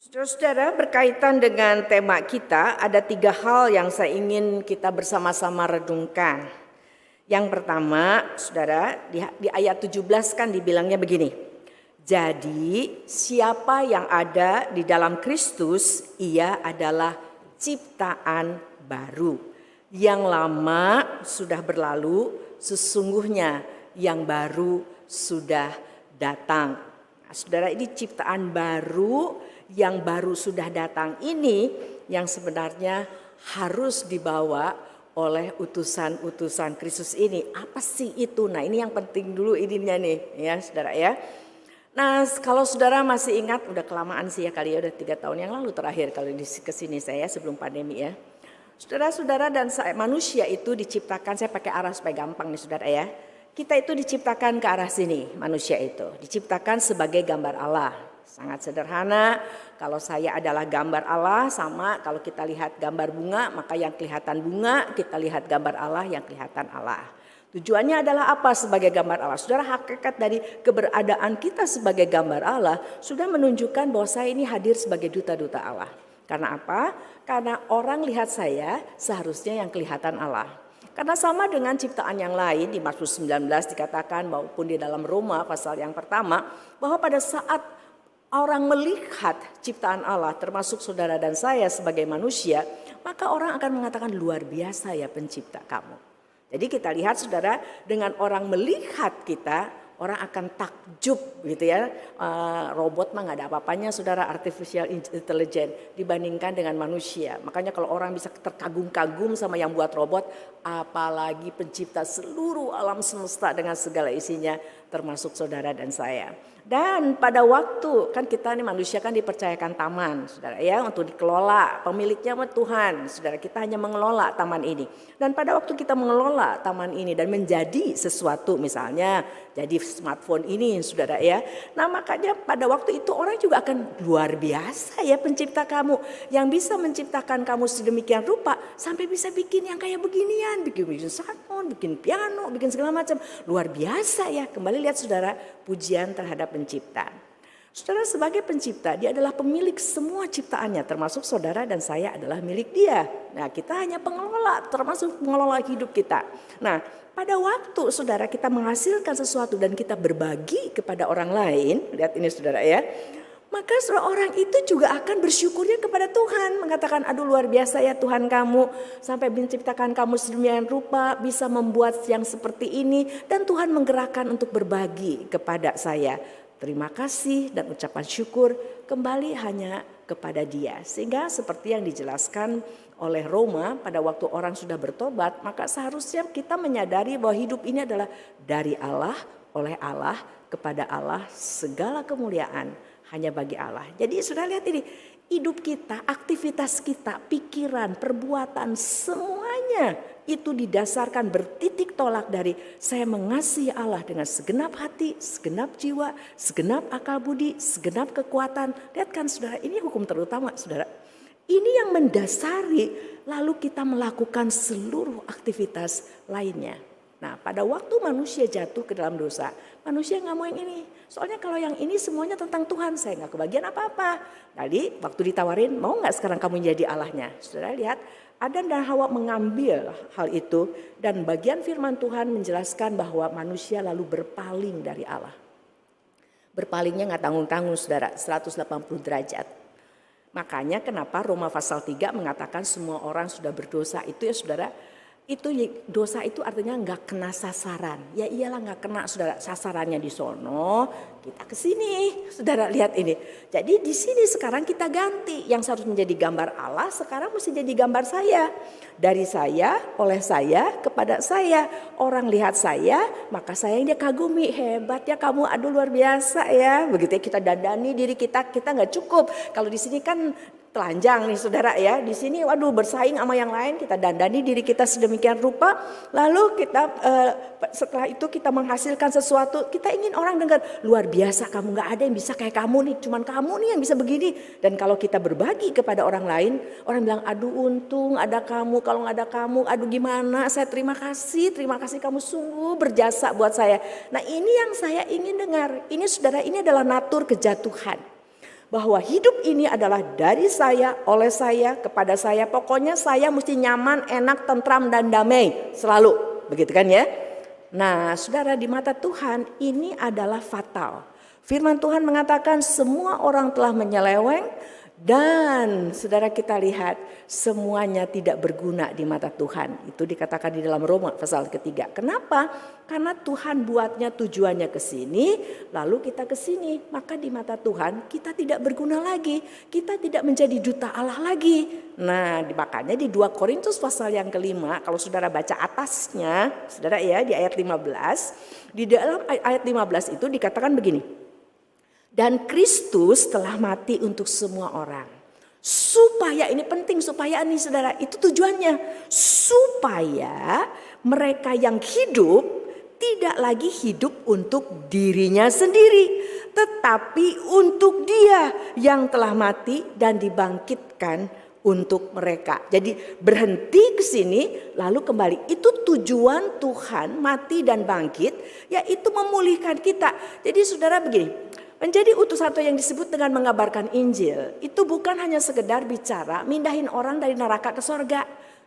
Saudara-saudara, berkaitan dengan tema kita, ada 3 hal yang saya ingin kita bersama-sama redungkan. Yang pertama, saudara, di ayat 17 kan dibilangnya begini. Jadi siapa yang ada di dalam Kristus, ia adalah ciptaan baru. Yang lama sudah berlalu, sesungguhnya yang baru sudah datang. Nah, saudara, ini ciptaan baru, yang baru sudah datang ini yang sebenarnya harus dibawa oleh utusan-utusan Kristus ini. Apa sih itu? Nah, ini yang penting dulu ininya nih ya saudara ya. Nah, kalau saudara masih ingat, udah kelamaan sih ya kali ya, udah 3 tahun yang lalu terakhir kalau di kesini saya sebelum pandemi ya. Saudara-saudara dan saya, manusia itu diciptakan, saya pakai arah supaya gampang nih saudara ya. Kita itu diciptakan ke arah sini, manusia itu diciptakan sebagai gambar Allah. Sangat sederhana, kalau saya adalah gambar Allah, sama kalau kita lihat gambar bunga, maka yang kelihatan bunga, kita lihat gambar Allah yang kelihatan Allah. Tujuannya adalah apa sebagai gambar Allah? Saudara, hakikat dari keberadaan kita sebagai gambar Allah sudah menunjukkan bahwa saya ini hadir sebagai duta-duta Allah. Karena apa? Karena orang lihat saya seharusnya yang kelihatan Allah. Karena sama dengan ciptaan yang lain di Mazmur 19 dikatakan maupun di dalam Roma pasal yang pertama, bahwa pada saat orang melihat ciptaan Allah termasuk saudara dan saya sebagai manusia, maka orang akan mengatakan luar biasa ya pencipta kamu. Jadi kita lihat saudara, dengan orang melihat kita, orang akan takjub gitu ya. Robot mah gak ada apa-apanya saudara, artificial intelligence dibandingkan dengan manusia. Makanya kalau orang bisa terkagum-kagum sama yang buat robot, apalagi pencipta seluruh alam semesta dengan segala isinya termasuk saudara dan saya. Dan pada waktu kan kita nih manusia kan dipercayakan taman saudara ya, untuk dikelola, pemiliknya Tuhan. Saudara, kita hanya mengelola taman ini. Dan pada waktu kita mengelola taman ini dan menjadi sesuatu, misalnya jadi smartphone ini saudara ya. Nah, makanya pada waktu itu orang juga akan luar biasa ya pencipta kamu, yang bisa menciptakan kamu sedemikian rupa sampai bisa bikin yang kayak beginian, bikin smartphone, bikin piano, bikin segala macam. Luar biasa ya. Kembali lihat saudara, pujian terhadap pencipta. Saudara, sebagai pencipta, dia adalah pemilik semua ciptaannya, termasuk saudara dan saya adalah milik dia. Nah, kita hanya pengelola, termasuk pengelola hidup kita. Nah, pada waktu saudara kita menghasilkan sesuatu dan kita berbagi kepada orang lain, lihat ini saudara ya, maka orang itu juga akan bersyukurnya kepada Tuhan, mengatakan aduh luar biasa ya Tuhan kamu sampai menciptakan kamu sedemikian rupa, bisa membuat yang seperti ini, dan Tuhan menggerakkan untuk berbagi kepada saya. Terima kasih dan ucapan syukur kembali hanya kepada Dia. Sehingga seperti yang dijelaskan oleh Roma, pada waktu orang sudah bertobat, maka seharusnya kita menyadari bahwa hidup ini adalah dari Allah, oleh Allah, kepada Allah, segala kemuliaan hanya bagi Allah. Jadi sudah lihat ini, hidup kita, aktivitas kita, pikiran, perbuatan, semuanya itu didasarkan bertitik tolak dari saya mengasihi Allah dengan segenap hati, segenap jiwa, segenap akal budi, segenap kekuatan. Lihat kan saudara, ini hukum terutama saudara. Ini yang mendasari lalu kita melakukan seluruh aktivitas lainnya. Nah, pada waktu manusia jatuh ke dalam dosa, manusia gak mau yang ini. Soalnya kalau yang ini semuanya tentang Tuhan, saya gak kebagian apa-apa. Jadi waktu ditawarin, mau gak sekarang kamu jadi Allahnya? Saudara lihat, Adam dan Hawa mengambil hal itu, dan bagian firman Tuhan menjelaskan bahwa manusia lalu berpaling dari Allah. Berpalingnya gak tanggung-tanggung saudara, 180 derajat. Makanya kenapa Roma pasal 3 mengatakan semua orang sudah berdosa, itu ya saudara. Itu dosa itu artinya nggak kena sasaran. Ya iyalah nggak kena saudara, sasarannya di sono, kita ke sini. Saudara lihat ini. Jadi di sini sekarang kita ganti, yang seharus menjadi gambar Allah sekarang mesti jadi gambar saya. Dari saya, oleh saya, kepada saya. Orang lihat saya, maka saya yang dia kagumi, hebat ya kamu, aduh luar biasa ya. Begitu ya, kita dandani diri kita nggak cukup. Kalau di sini kan telanjang nih saudara ya, di sini waduh bersaing sama yang lain, kita dandani diri kita sedemikian rupa, lalu kita setelah itu kita menghasilkan sesuatu, kita ingin orang dengar luar biasa kamu, nggak ada yang bisa kayak kamu nih, cuman kamu nih yang bisa begini. Dan kalau kita berbagi kepada orang lain, orang bilang aduh untung ada kamu, kalau nggak ada kamu aduh gimana, saya terima kasih kamu sungguh berjasa buat saya. Nah, ini yang saya ingin dengar, ini saudara, ini adalah natur kejatuhan. bahwa hidup ini adalah dari saya, oleh saya, kepada saya. Pokoknya saya mesti nyaman, enak, tentram dan damai selalu. Begitu kan ya? Nah, saudara, di mata Tuhan ini adalah fatal. Firman Tuhan mengatakan semua orang telah menyeleweng dan saudara kita lihat semuanya tidak berguna di mata Tuhan. Itu dikatakan di dalam Roma pasal ketiga. Kenapa? Karena Tuhan buatnya tujuannya ke sini, lalu kita ke sini. Maka di mata Tuhan kita tidak berguna lagi. Kita tidak menjadi duta Allah lagi. Nah, makanya di 2 Korintus pasal yang kelima, kalau saudara baca atasnya, saudara ya, di ayat 15, di dalam ayat 15 itu dikatakan begini. Dan Kristus telah mati untuk semua orang. Supaya, ini penting, supaya nih saudara, itu tujuannya. Supaya mereka yang hidup tidak lagi hidup untuk dirinya sendiri. Tetapi untuk Dia yang telah mati dan dibangkitkan untuk mereka. Jadi berhenti ke sini lalu kembali. Itu tujuan Tuhan mati dan bangkit, yaitu memulihkan kita. Jadi saudara begini. Menjadi utus satu yang disebut dengan mengabarkan Injil itu bukan hanya sekedar bicara mindahin orang dari neraka ke sorga.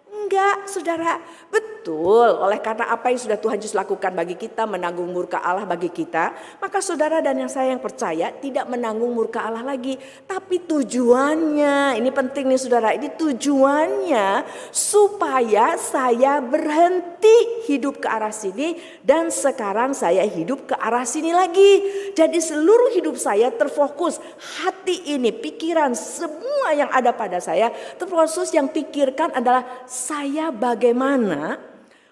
Enggak, saudara. Betul, oleh karena apa yang sudah Tuhan Yesus lakukan bagi kita, menanggung murka Allah bagi kita, maka saudara dan yang saya yang percaya tidak menanggung murka Allah lagi. Tapi tujuannya, ini penting nih saudara, ini tujuannya supaya saya berhenti hidup ke arah sini dan sekarang saya hidup ke arah sini lagi. Jadi seluruh hidup saya terfokus, hati ini, pikiran, semua yang ada pada saya terfokus yang pikirkan adalah saya bagaimana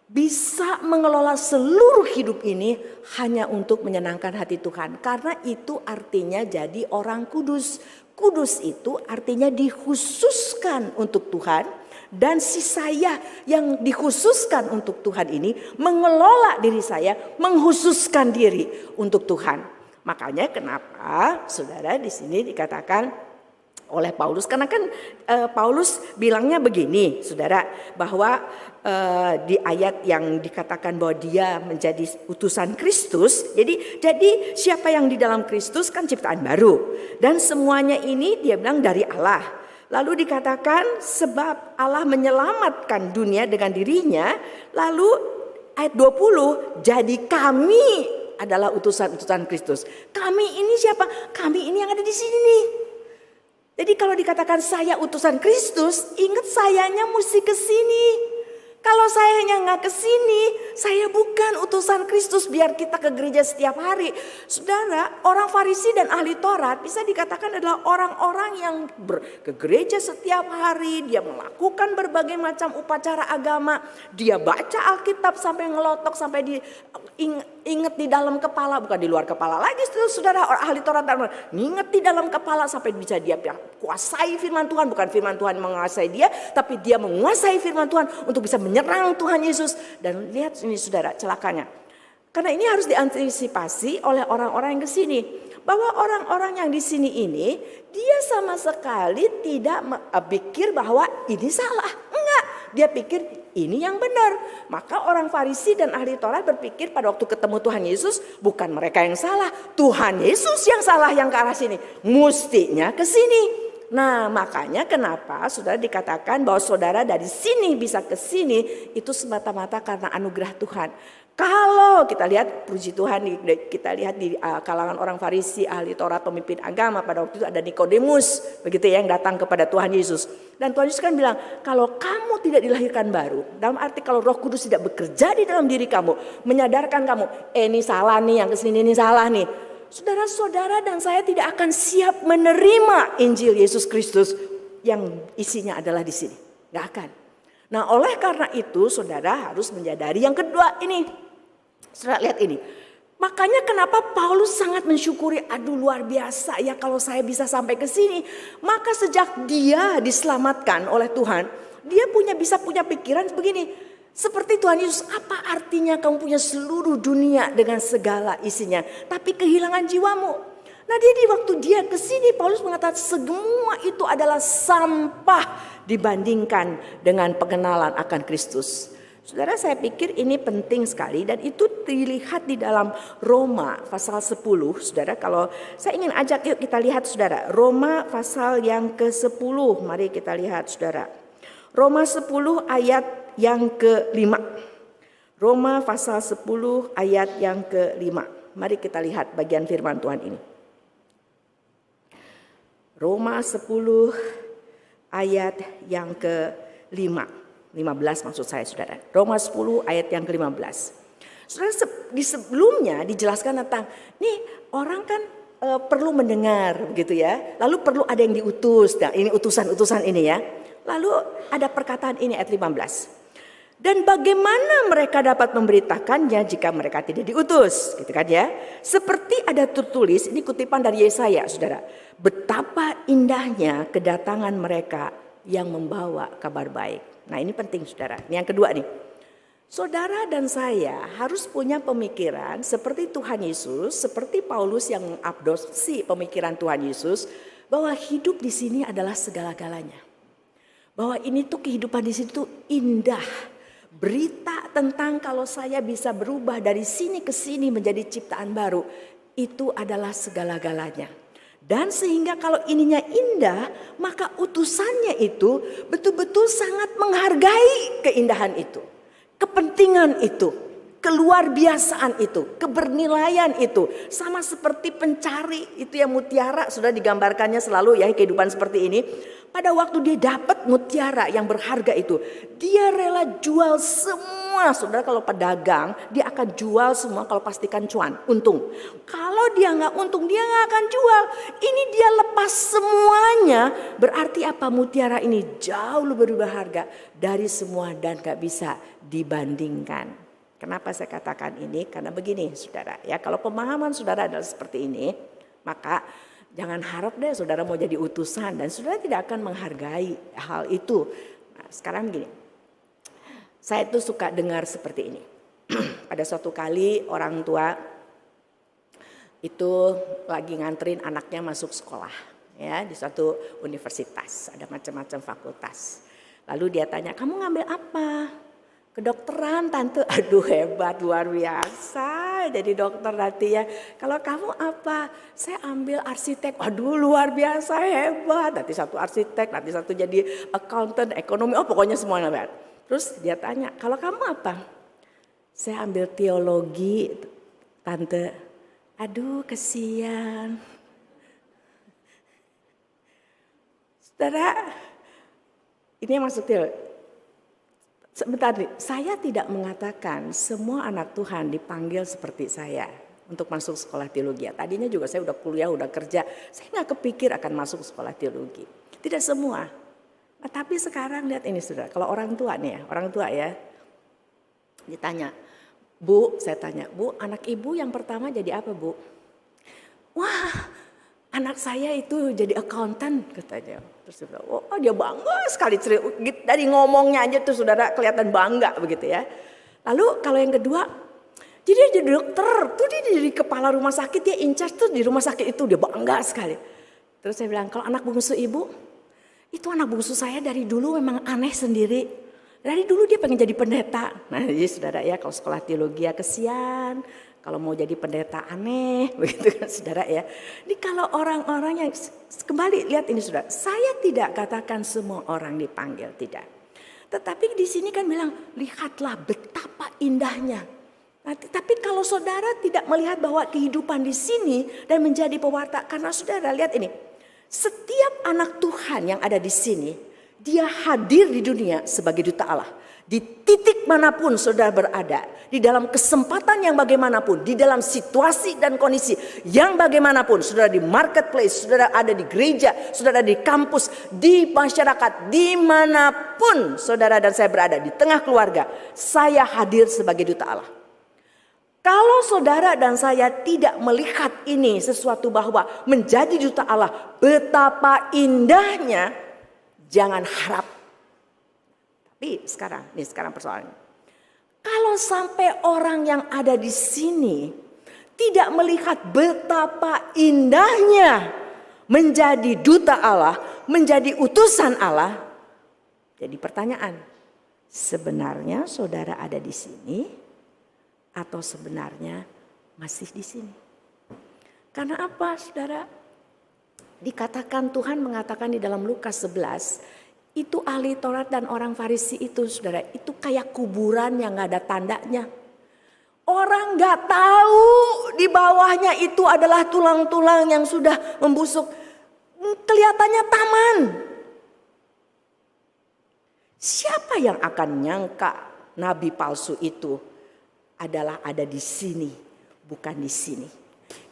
bisa mengelola seluruh hidup ini hanya untuk menyenangkan hati Tuhan. Karena itu artinya jadi orang kudus. Kudus itu artinya dikhususkan untuk Tuhan. Dan si saya yang dikhususkan untuk Tuhan ini mengelola diri saya, menghususkan diri untuk Tuhan. Makanya kenapa saudara di sini dikatakan oleh Paulus, karena kan Paulus bilangnya begini saudara, bahwa di ayat yang dikatakan bahwa dia menjadi utusan Kristus, jadi siapa yang di dalam Kristus kan ciptaan baru dan semuanya ini dia bilang dari Allah. Lalu dikatakan sebab Allah menyelamatkan dunia dengan dirinya, lalu ayat 20 jadi kami adalah utusan-utusan Kristus. Kami ini siapa? Kami ini yang ada di sini nih. Jadi kalau dikatakan saya utusan Kristus, ingat sayanya mesti ke sini. Kalau sayanya nggak ke sini, saya bukan utusan Kristus biar kita ke gereja setiap hari. Saudara, orang Farisi dan ahli Taurat bisa dikatakan adalah orang-orang yang ke gereja setiap hari. Dia melakukan berbagai macam upacara agama. Dia baca Alkitab sampai ngelotok, sampai ingat di dalam kepala, bukan di luar kepala lagi. Saudara, orang ahli Taurat ingat di dalam kepala sampai bisa dia kuasai firman Tuhan. Bukan firman Tuhan menguasai dia, tapi dia menguasai firman Tuhan untuk bisa menyerang Tuhan Yesus. Dan lihat ini saudara celakanya. Karena ini harus diantisipasi oleh orang-orang yang ke sini. Bahwa orang-orang yang di sini ini, dia sama sekali tidak pikir bahwa ini salah. Enggak, dia pikir ini yang benar. Maka orang Farisi dan ahli Taurat berpikir pada waktu ketemu Tuhan Yesus, bukan mereka yang salah, Tuhan Yesus yang salah yang ke arah sini. Mustinya ke sini. Nah, makanya kenapa saudara dikatakan bahwa saudara dari sini bisa ke sini itu semata-mata karena anugerah Tuhan. Kalau kita lihat, puji Tuhan, kita lihat di kalangan orang Farisi, ahli Taurat, pemimpin agama, pada waktu itu ada Nikodemus, begitu ya, yang datang kepada Tuhan Yesus. Dan Tuhan Yesus kan bilang, kalau kamu tidak dilahirkan baru, dalam arti kalau Roh Kudus tidak bekerja di dalam diri kamu, menyadarkan kamu, ini salah nih, yang kesini ini salah nih. Saudara-saudara dan saya tidak akan siap menerima Injil Yesus Kristus yang isinya adalah di sini. Gak akan. Nah, oleh karena itu saudara harus menyadari yang kedua ini. Saudara lihat ini. Makanya kenapa Paulus sangat mensyukuri, aduh luar biasa ya kalau saya bisa sampai ke sini. Maka sejak dia diselamatkan oleh Tuhan, dia bisa punya pikiran begini. Seperti Tuhan Yesus, apa artinya kamu punya seluruh dunia dengan segala isinya, tapi kehilangan jiwamu? Nah, di waktu dia ke sini, Paulus mengatakan semua itu adalah sampah dibandingkan dengan pengenalan akan Kristus. Saudara, saya pikir ini penting sekali dan itu dilihat di dalam Roma pasal 10. Saudara, kalau saya ingin ajak yuk kita lihat saudara. Roma pasal yang ke-10. Mari kita lihat saudara. Roma 10 ayat yang ke-5. Roma pasal 10 ayat yang ke-5. Mari kita lihat bagian firman Tuhan ini. Roma 10 ayat yang ke-5. 15 maksud saya saudara. Roma 10 ayat yang ke-15. Saudara, di sebelumnya dijelaskan tentang nih orang kan perlu mendengar gitu ya. Lalu perlu ada yang diutus. Nah, ini utusan-utusan ini ya. Lalu ada perkataan ini ayat 15. Dan bagaimana mereka dapat memberitakannya jika mereka tidak diutus, gitu kan ya? Seperti ada tertulis, ini kutipan dari Yesaya, saudara. Betapa indahnya kedatangan mereka yang membawa kabar baik. Nah, ini penting, saudara. Ini yang kedua nih. Saudara dan saya harus punya pemikiran seperti Tuhan Yesus, seperti Paulus yang mengadopsi pemikiran Tuhan Yesus, bahwa hidup di sini adalah segala-galanya. Bahwa ini tuh kehidupan di sini tuh indah. Berita tentang kalau saya bisa berubah dari sini ke sini menjadi ciptaan baru, itu adalah segala-galanya. Dan sehingga kalau ininya indah, maka utusannya itu betul-betul sangat menghargai keindahan itu, kepentingan itu, keluar biasaan itu, kebernilaian itu. Sama seperti pencari itu yang mutiara, sudah digambarkannya selalu ya kehidupan seperti ini. Pada waktu dia dapat mutiara yang berharga itu, dia rela jual semua. Saudara, kalau pedagang dia akan jual semua kalau pastikan cuan, untung. Kalau dia nggak untung dia nggak akan jual. Ini dia lepas semuanya. Berarti apa? Mutiara ini jauh lebih berharga dari semua dan gak bisa dibandingkan. Kenapa saya katakan ini? Karena begini saudara ya, kalau pemahaman saudara adalah seperti ini, maka jangan harap deh saudara mau jadi utusan dan saudara tidak akan menghargai hal itu. Nah, sekarang gini, saya tuh suka dengar seperti ini. Pada suatu kali orang tua itu lagi nganterin anaknya masuk sekolah ya di suatu universitas, ada macam-macam fakultas. Lalu dia tanya, kamu ngambil apa? Kedokteran tante, aduh hebat luar biasa jadi dokter nanti ya. Kalau kamu apa? Saya ambil arsitek, aduh luar biasa hebat. Nanti satu arsitek, nanti satu jadi accountant, ekonomi, oh pokoknya semuanya hebat. Terus dia tanya, kalau kamu apa? Saya ambil teologi tante, aduh kesian. Saudara, ini yang masuk teologi. Sebentar, saya tidak mengatakan semua anak Tuhan dipanggil seperti saya untuk masuk sekolah teologi. Tadinya juga saya udah kuliah, udah kerja, saya nggak kepikir akan masuk sekolah teologi. Tidak semua. Nah, tapi sekarang lihat ini saudara, kalau orang tua nih ya, orang tua ya, ditanya, Bu, saya tanya, Bu, anak ibu yang pertama jadi apa Bu? Wah, anak saya itu jadi accountant katanya. Terus dia bilang, oh dia bangga sekali dari ngomongnya aja tuh saudara kelihatan bangga begitu ya. Lalu kalau yang kedua, jadi dia jadi dokter, tuh dia jadi kepala rumah sakit, dia in charge tuh di rumah sakit itu, dia bangga sekali. Terus saya bilang, kalau anak bungsu ibu, itu anak bungsu saya dari dulu memang aneh sendiri. Dari dulu dia pengen jadi pendeta. Nah jadi saudara ya, kalau sekolah teologi ya kesian. Kalau mau jadi pendeta aneh, begitu kan saudara ya. Ini kalau orang-orang yang, kembali lihat ini saudara. Saya tidak katakan semua orang dipanggil, tidak. Tetapi di sini kan bilang, lihatlah betapa indahnya. Nah, tapi kalau saudara tidak melihat bahwa kehidupan di sini dan menjadi pewarta. Karena saudara lihat ini, setiap anak Tuhan yang ada di sini, dia hadir di dunia sebagai duta Allah. Di titik manapun saudara berada, di dalam kesempatan yang bagaimanapun, di dalam situasi dan kondisi yang bagaimanapun, saudara di marketplace, saudara ada di gereja, saudara di kampus, di masyarakat, dimanapun saudara dan saya berada, di tengah keluarga, saya hadir sebagai duta Allah. Kalau saudara dan saya tidak melihat ini sesuatu bahwa menjadi duta Allah, betapa indahnya, jangan harap. Tapi sekarang persoalannya. Kalau sampai orang yang ada di sini tidak melihat betapa indahnya menjadi duta Allah, menjadi utusan Allah, jadi pertanyaan, sebenarnya saudara ada di sini atau sebenarnya masih di sini. Karena apa, saudara? Dikatakan, Tuhan mengatakan di dalam Lukas 11, itu ahli Taurat dan orang Farisi itu, saudara, itu kayak kuburan yang gak ada tandanya. Orang gak tahu di bawahnya itu adalah tulang-tulang yang sudah membusuk. Kelihatannya taman. Siapa yang akan nyangka nabi palsu itu adalah ada di sini, bukan di sini.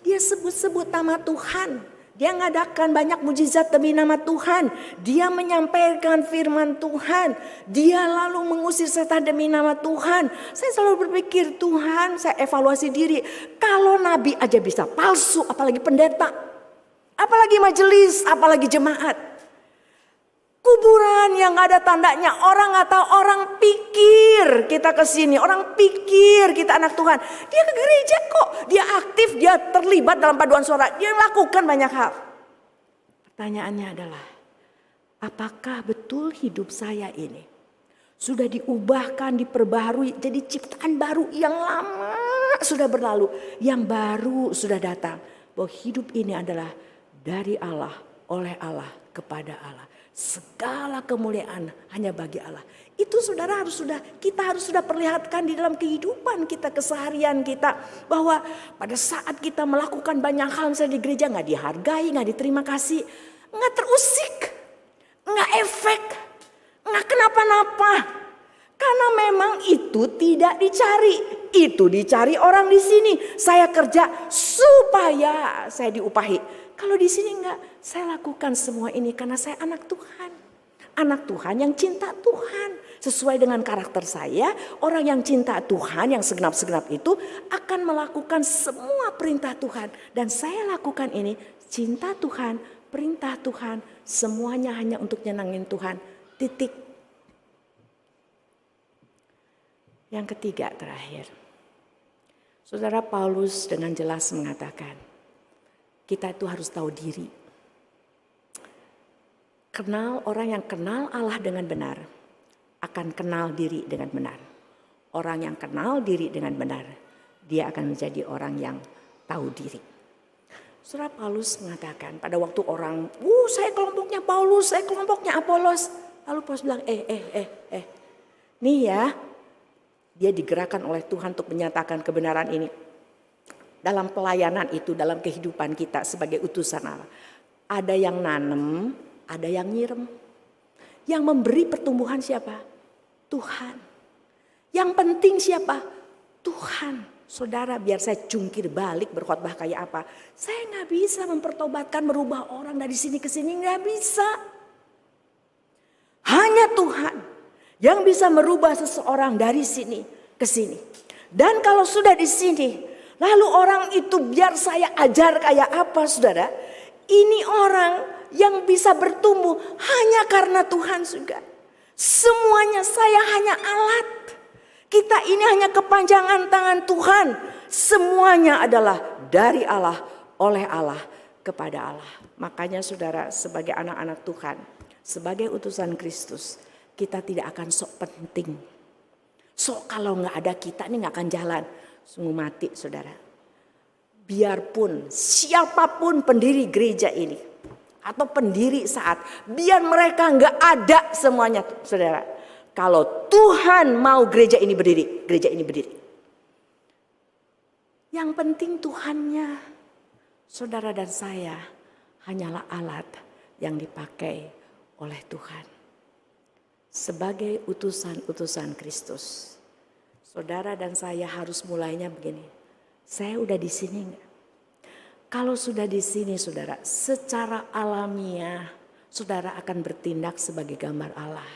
Dia sebut-sebut nama Tuhan. Dia ngadakan banyak mujizat demi nama Tuhan. Dia menyampaikan firman Tuhan. Dia lalu mengusir setan demi nama Tuhan. Saya selalu berpikir, Tuhan, saya evaluasi diri. Kalau nabi aja bisa palsu, apalagi pendeta. Apalagi majelis, apalagi jemaat. Kuburan yang gak ada tandanya, orang gak tahu, orang pikir kita kesini, orang pikir kita anak Tuhan. Dia ke gereja kok, dia aktif, dia terlibat dalam paduan suara, dia lakukan banyak hal. Pertanyaannya adalah, apakah betul hidup saya ini sudah diubahkan, diperbaharui, jadi ciptaan baru? Yang lama sudah berlalu, yang baru sudah datang. Bahwa hidup ini adalah dari Allah, oleh Allah, kepada Allah. Segala kemuliaan hanya bagi Allah. Itu saudara kita harus sudah perlihatkan di dalam kehidupan kita, keseharian kita. Bahwa pada saat kita melakukan banyak hal misalnya di gereja gak dihargai, gak diterima kasih. Gak terusik, gak efek, gak kenapa-napa. Karena memang itu tidak dicari. Itu dicari orang di sini. Saya kerja supaya saya diupahi. Kalau di sini enggak, saya lakukan semua ini karena saya anak Tuhan. Anak Tuhan yang cinta Tuhan. Sesuai dengan karakter saya, orang yang cinta Tuhan, yang segenap-segenap itu akan melakukan semua perintah Tuhan. Dan saya lakukan ini, cinta Tuhan, perintah Tuhan, semuanya hanya untuk nyenangin Tuhan. Titik. Yang ketiga terakhir. Saudara Paulus dengan jelas mengatakan, kita itu harus tahu diri. Kenal, orang yang kenal Allah dengan benar akan kenal diri dengan benar. Orang yang kenal diri dengan benar, dia akan menjadi orang yang tahu diri. Saudara Paulus mengatakan pada waktu orang, saya kelompoknya Paulus, saya kelompoknya Apolos. Lalu Paulus bilang, nih ya, dia digerakkan oleh Tuhan untuk menyatakan kebenaran ini. Dalam pelayanan itu, dalam kehidupan kita sebagai utusan Allah. Ada yang nanem, ada yang nyirem. Yang memberi pertumbuhan siapa? Tuhan. Yang penting siapa? Tuhan. Saudara, biar saya jungkir balik berkhotbah kayak apa. Saya gak bisa mempertobatkan, merubah orang dari sini ke sini. Gak bisa. Hanya Tuhan yang bisa merubah seseorang dari sini ke sini. Dan kalau sudah di sini, lalu orang itu biar saya ajar kayak apa, saudara. Ini orang yang bisa bertumbuh hanya karena Tuhan juga. Semuanya saya hanya alat. Kita ini hanya kepanjangan tangan Tuhan. Semuanya adalah dari Allah, oleh Allah, kepada Allah. Makanya saudara, sebagai anak-anak Tuhan, sebagai utusan Kristus, kita tidak akan sok penting. Sok kalau gak ada kita ini gak akan jalan. Sungguh mati saudara. Biarpun siapapun pendiri gereja ini atau pendiri saat, biar mereka gak ada semuanya saudara. Kalau Tuhan mau gereja ini berdiri, gereja ini berdiri. Yang penting Tuhannya, saudara dan saya hanyalah alat yang dipakai oleh Tuhan. Sebagai utusan-utusan Kristus, saudara dan saya harus mulainya begini. Saya udah di sini enggak? Kalau sudah di sini saudara, secara alamiah saudara akan bertindak sebagai gambar Allah.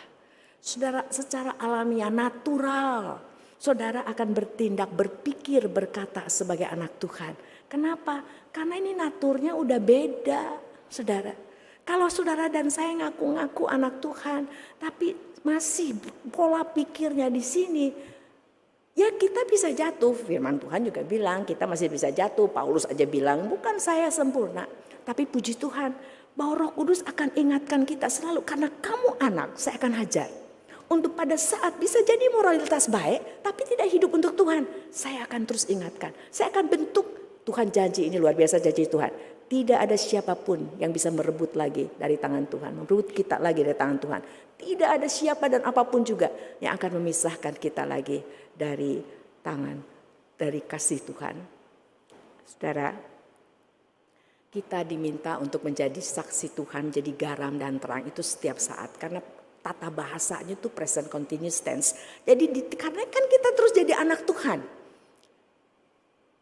Saudara secara alamiah, natural, saudara akan bertindak, berpikir, berkata sebagai anak Tuhan. Kenapa? Karena ini naturnya udah beda saudara. Kalau saudara dan saya ngaku-ngaku anak Tuhan, tapi masih pola pikirnya di sini, ya kita bisa jatuh. Firman Tuhan juga bilang kita masih bisa jatuh. Paulus aja bilang bukan saya sempurna. Tapi puji Tuhan bahwa Roh Kudus akan ingatkan kita selalu. Karena kamu anak, saya akan hajar. untuk pada saat bisa jadi moralitas baik, tapi tidak hidup untuk Tuhan. Saya akan terus ingatkan, saya akan bentuk. Tuhan janji, ini luar biasa janji Tuhan. Tidak ada siapapun yang bisa merebut lagi dari tangan Tuhan, merebut kita lagi dari tangan Tuhan. Tidak ada siapa dan apapun juga yang akan memisahkan kita lagi dari tangan, dari kasih Tuhan. Saudara, kita diminta untuk menjadi saksi Tuhan, menjadi garam dan terang itu setiap saat. Karena tata bahasanya itu present continuous tense. Jadi karena kan kita terus jadi anak Tuhan.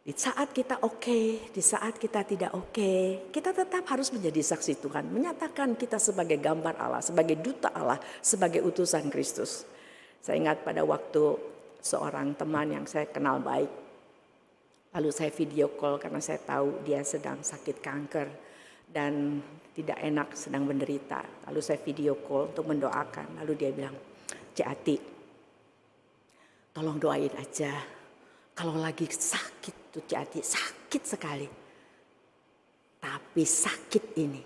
Di saat kita oke, di saat kita tidak oke, kita tetap harus menjadi saksi Tuhan. Menyatakan kita sebagai gambar Allah, sebagai duta Allah, sebagai utusan Kristus. Saya ingat pada waktu seorang teman yang saya kenal baik. Lalu saya video call karena saya tahu dia sedang sakit kanker dan tidak enak, sedang menderita. Lalu saya video call untuk mendoakan. Lalu dia bilang, Cik Ati, tolong doain aja. Kalau lagi sakit tuh Cik Ati, sakit sekali. Tapi sakit ini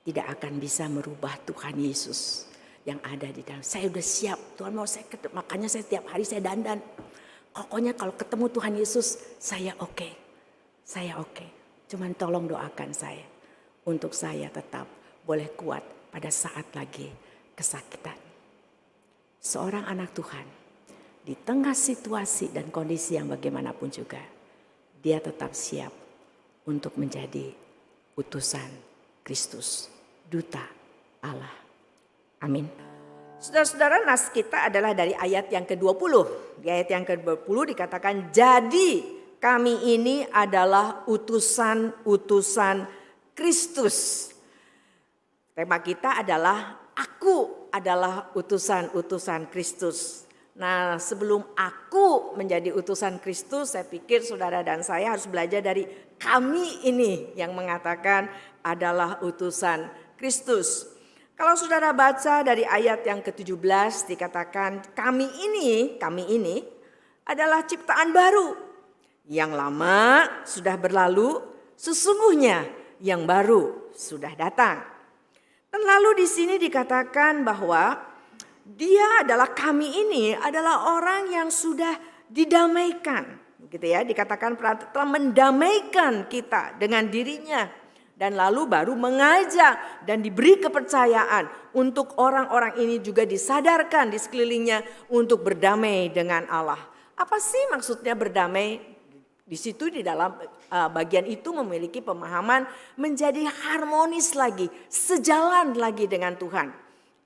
tidak akan bisa merubah Tuhan Yesus yang ada di dalam. Saya udah siap, Tuhan mau saya ketemu. Makanya saya tiap hari saya dandan. Pokoknya kalau ketemu Tuhan Yesus, saya oke. Saya oke. Cuman tolong doakan saya. Untuk saya tetap boleh kuat pada saat lagi kesakitan. Seorang anak Tuhan, di tengah situasi dan kondisi yang bagaimanapun juga, dia tetap siap untuk menjadi utusan Kristus, duta Allah. Amin. Saudara-saudara, nas kita adalah dari ayat yang ke-20. Di ayat yang ke-20 dikatakan, jadi kami ini adalah utusan-utusan Kristus. Tema kita adalah aku adalah utusan-utusan Kristus. Nah, sebelum aku menjadi utusan Kristus, saya pikir saudara dan saya harus belajar dari kami ini yang mengatakan adalah utusan Kristus. Kalau saudara baca dari ayat yang ke-17 dikatakan kami ini adalah ciptaan baru. Yang lama sudah berlalu, sesungguhnya yang baru sudah datang. Dan lalu di sini dikatakan bahwa dia adalah kami ini adalah orang yang sudah didamaikan. Gitu ya, dikatakan telah mendamaikan kita dengan dirinya. Dan lalu baru mengajak dan diberi kepercayaan untuk orang-orang ini juga disadarkan di sekelilingnya untuk berdamai dengan Allah. Apa sih maksudnya berdamai? Di situ di dalam bagian itu memiliki pemahaman menjadi harmonis lagi, sejalan lagi dengan Tuhan.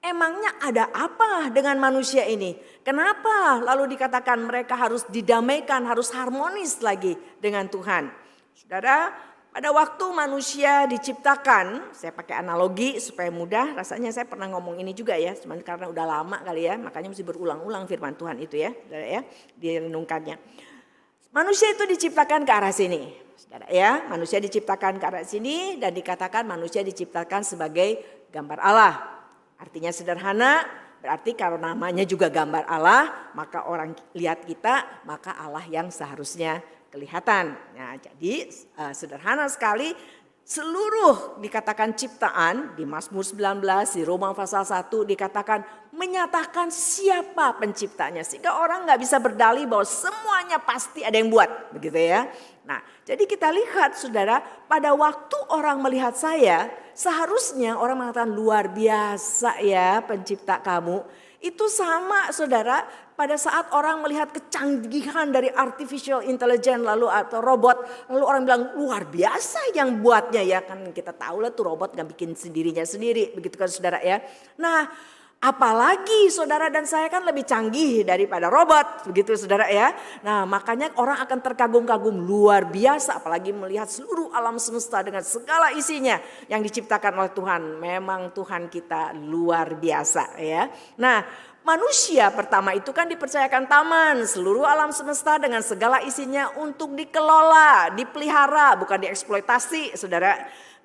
Emangnya ada apa dengan manusia ini? Kenapa lalu dikatakan mereka harus didamaikan, harus harmonis lagi dengan Tuhan? Saudara, pada waktu manusia diciptakan, saya pakai analogi supaya mudah, rasanya saya pernah ngomong ini juga ya, cuman karena udah lama kali ya, makanya mesti berulang-ulang firman Tuhan itu ya, saudara ya, direnungkannya. Manusia itu diciptakan ke arah sini, saudara ya, manusia diciptakan ke arah sini dan dikatakan manusia diciptakan sebagai gambar Allah. Artinya sederhana, berarti kalau namanya juga gambar Allah, maka orang lihat kita, maka Allah yang seharusnya kelihatan. Nah, jadi sederhana sekali seluruh dikatakan ciptaan di Mazmur 19, di Roma pasal 1 dikatakan menyatakan siapa penciptanya. Sehingga orang gak bisa berdalih bahwa semuanya pasti ada yang buat. Begitu ya. Nah, jadi kita lihat saudara, pada waktu orang melihat saya, seharusnya orang mengatakan luar biasa ya pencipta kamu. Itu sama saudara, pada saat orang melihat kecanggihan dari artificial intelligence lalu atau robot, lalu orang bilang luar biasa yang buatnya ya, kan kita tahu lah tuh robot gak bikin sendirinya sendiri, begitu kan saudara ya. Nah, apalagi saudara dan saya kan lebih canggih daripada robot, begitu saudara ya. Nah, makanya orang akan terkagum-kagum luar biasa, apalagi melihat seluruh alam semesta dengan segala isinya yang diciptakan oleh Tuhan. Memang Tuhan kita luar biasa ya. Nah, manusia pertama itu kan dipercayakan taman, seluruh alam semesta dengan segala isinya untuk dikelola, dipelihara, bukan dieksploitasi saudara.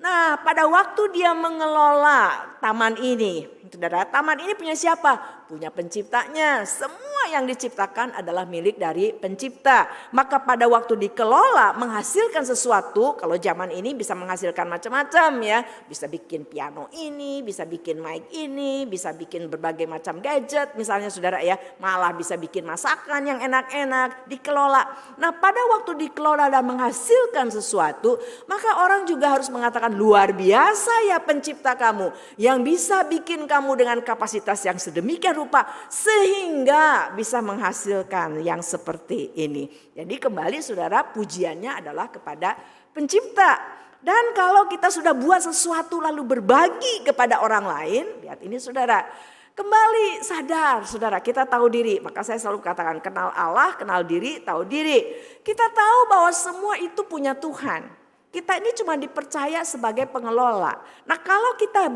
Nah, pada waktu dia mengelola taman ini, saudara, taman ini punya siapa? Punya penciptanya. Semua yang diciptakan adalah milik dari pencipta. Maka pada waktu dikelola menghasilkan sesuatu, kalau zaman ini bisa menghasilkan macam-macam ya. Bisa bikin piano ini, bisa bikin mic ini, bisa bikin berbagai macam gadget misalnya saudara ya. Malah bisa bikin masakan yang enak-enak, dikelola. Nah, pada waktu dikelola dan menghasilkan sesuatu, maka orang juga harus mengatakan luar biasa ya pencipta kamu. Yang bisa bikin kamu dengan kapasitas yang sedemikian rupa sehingga bisa menghasilkan yang seperti ini. Jadi kembali saudara, pujiannya adalah kepada pencipta. Dan kalau kita sudah buat sesuatu lalu berbagi kepada orang lain, lihat ini saudara, kembali sadar saudara, kita tahu diri. Maka saya selalu katakan kenal Allah, kenal diri, tahu diri. Kita tahu bahwa semua itu punya Tuhan. Kita ini cuma dipercaya sebagai pengelola. Nah, kalau kita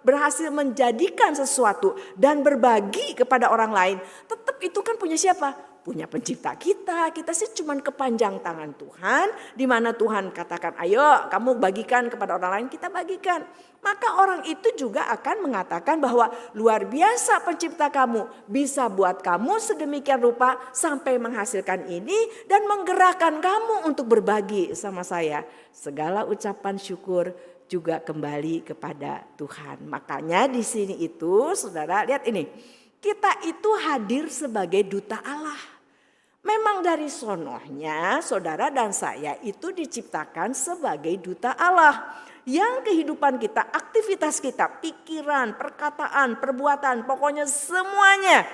berhasil menjadikan sesuatu dan berbagi kepada orang lain, tetap itu kan punya siapa? Punya pencipta kita. Kita sih cuma kepanjang tangan Tuhan, di mana Tuhan katakan, ayo kamu bagikan kepada orang lain, kita bagikan. Maka orang itu juga akan mengatakan bahwa luar biasa pencipta kamu, bisa buat kamu sedemikian rupa sampai menghasilkan ini dan menggerakkan kamu untuk berbagi sama saya. Segala ucapan syukur juga kembali kepada Tuhan. Makanya di sini itu saudara lihat ini, kita itu hadir sebagai duta Allah. Memang dari sonohnya saudara dan saya itu diciptakan sebagai duta Allah. Yang kehidupan kita, aktivitas kita, pikiran, perkataan, perbuatan, pokoknya semuanya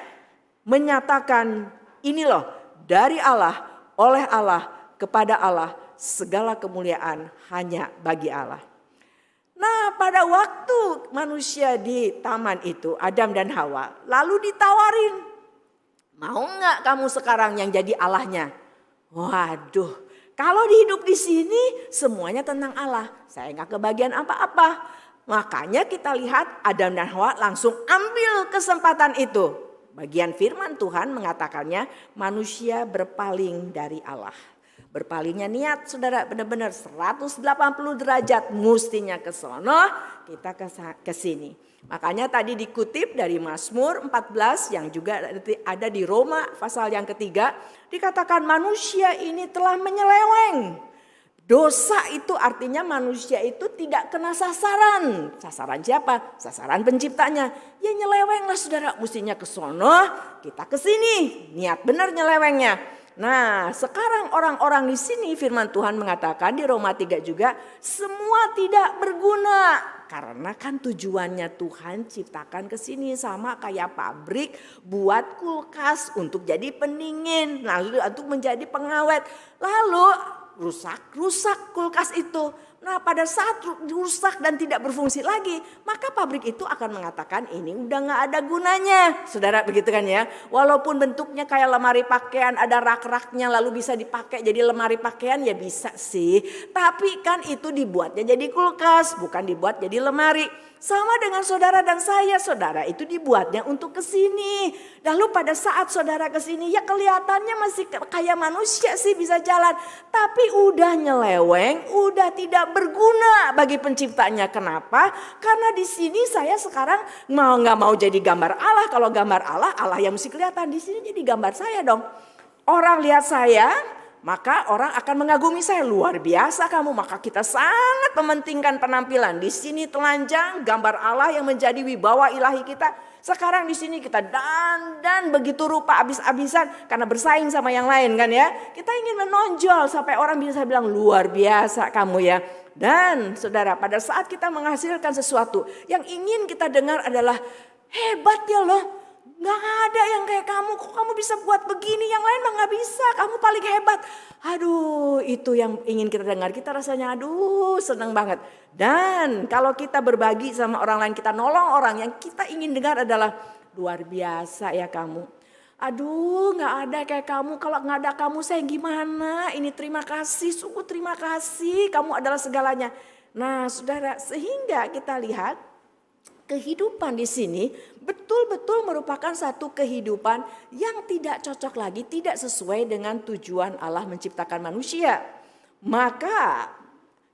menyatakan ini loh dari Allah, oleh Allah, kepada Allah, segala kemuliaan hanya bagi Allah. Nah, pada waktu manusia di taman itu, Adam dan Hawa, lalu ditawarin, mau nggak kamu sekarang yang jadi Allahnya? Waduh. Kalau hidup di sini semuanya tentang Allah. Saya nggak kebagian apa-apa. Makanya kita lihat Adam dan Hawa langsung ambil kesempatan itu. Bagian firman Tuhan mengatakannya manusia berpaling dari Allah. Berpalingnya niat saudara benar-benar 180 derajat mestinya ke sono, kita ke sini. Makanya tadi dikutip dari Mazmur 14 yang juga ada di Roma pasal yang ketiga. Dikatakan manusia ini telah menyeleweng. Dosa itu artinya manusia itu tidak kena sasaran. Sasaran siapa? Sasaran penciptanya. Ya nyeleweng lah saudara, mestinya ke sono, kita ke sini. Niat benar nyelewengnya. Nah, sekarang orang-orang di sini firman Tuhan mengatakan di Roma 3 juga semua tidak berguna. Karena kan tujuannya Tuhan ciptakan ke sini sama kayak pabrik buat kulkas untuk jadi pendingin, lalu untuk menjadi pengawet. Lalu rusak kulkas itu. Nah, pada saat rusak dan tidak berfungsi lagi, maka pabrik itu akan mengatakan ini udah gak ada gunanya. Saudara begitu kan ya. Walaupun bentuknya kayak lemari pakaian, ada rak-raknya lalu bisa dipakai jadi lemari pakaian ya bisa sih. Tapi kan itu dibuatnya jadi kulkas, bukan dibuat jadi lemari. Sama dengan saudara dan saya, saudara itu dibuatnya untuk kesini. Lalu pada saat saudara kesini ya kelihatannya masih kayak manusia sih bisa jalan. Tapi udah nyeleweng, udah tidak berguna bagi penciptanya. Kenapa? Karena di sini saya sekarang nggak mau jadi gambar Allah. Kalau gambar Allah, Allah yang mesti kelihatan. Di sini jadi gambar saya dong. Orang lihat saya, maka orang akan mengagumi saya, luar biasa kamu. Maka kita sangat mementingkan penampilan. Di sini telanjang gambar Allah yang menjadi wibawa ilahi kita. Sekarang di sini kita dandan begitu rupa abis-abisan karena bersaing sama yang lain kan ya. Kita ingin menonjol sampai orang bisa bilang luar biasa kamu ya. Dan saudara, pada saat kita menghasilkan sesuatu yang ingin kita dengar adalah hebat ya loh. Gak ada yang kayak kamu, kok kamu bisa buat begini, yang lain mah gak bisa, kamu paling hebat. Aduh, itu yang ingin kita dengar, kita rasanya aduh senang banget. Dan kalau kita berbagi sama orang lain, kita nolong orang, yang kita ingin dengar adalah luar biasa ya kamu. Aduh gak ada kayak kamu, kalau gak ada kamu saya gimana, ini terima kasih, sungguh terima kasih, kamu adalah segalanya. Nah saudara, sehingga kita lihat kehidupan di sini betul-betul merupakan satu kehidupan yang tidak cocok lagi, tidak sesuai dengan tujuan Allah menciptakan manusia. Maka